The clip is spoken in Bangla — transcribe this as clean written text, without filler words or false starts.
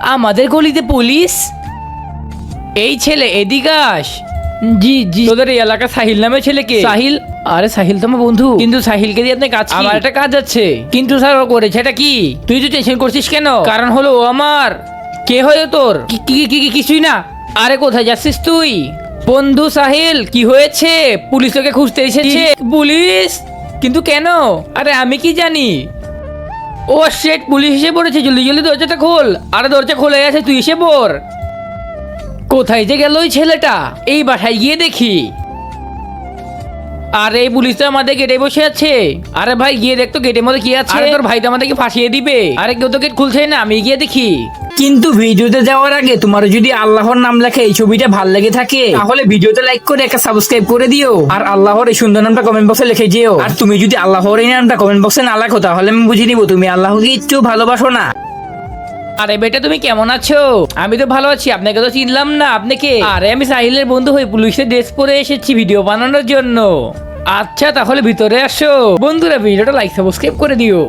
আমাদের গলিতে পুলিশ? এই ছেলে এদিকে আস। জি জি, তোদের এই এলাকা সাহিল নামে ছেলেকে? সাহিল? আরে সাহিল তো আমার বন্ধু, কিন্তু সাহিলকে দিয়ে আপনি কাজ কি? আমার একটা কাজ আছে, কিন্তু স্যার ও করেছে এটা কি? তুই তো টেনশন করছিস কেন? কারণ হলো ও আমার। কে হয় তোর? কিছুই না। আরে কোথায় যাচ্ছিস তুই? বন্ধু সাহিল, কি হয়েছে? পুলিশ তোকে খুঁজতে এসেছে। পুলিশ? কিন্তু কেন? আরে আমি কি জানি। ও শেট, পুলিশ এসে পড়েছে, জলদি জলদি দরজাটা খোল। আরে দরজা খোলা আছে, তুই এসে পড়। কোথায় যে গেল ওই ছেলেটা? এই বাসায় গিয়ে দেখি। আরে পুলিশ তো আমাদের গেটে বসে আছে। আরে ভাই গিয়ে দেখ তো গেটের মধ্যে কি আছে। আরে তোর ভাই তো আমাদেরকে ফাঁসিয়ে দিবে। আরে কেউ তো গেট খুলছে না, আমি গিয়ে দেখি। কিন্তু ভিডিওতে যাওয়ার আগে তোমার যদি আল্লাহর নাম লেখা এই ছবিটা ভালো লেগে থাকে তাহলে ভিডিওতে লাইক করে একটা সাবস্ক্রাইব করে দিও, আর আল্লাহর এই সুন্দর নামটা কমেন্ট বক্সে লিখে যেও। আর তুমি যদি আল্লাহর এই নামটা কমেন্ট বক্সে না লেখো তাহলে আমি বুঝে নিব তুমি আল্লাহকে একটু ভালোবাসো না। আরে বেটা তুমি কেমন আছো? আমি তো ভালো আছি, আপনাকে তো চিনলাম না। আপনি কে? আরে আমি সাহিলের বন্ধু হয়ে পুলিশের ড্রেস পরে এসেছি ভিডিও বানানোর জন্য। আচ্ছা তাহলে ভিতরে আসো। বন্ধুরা ভিডিওটা লাইক সাবস্ক্রাইব করে দিও।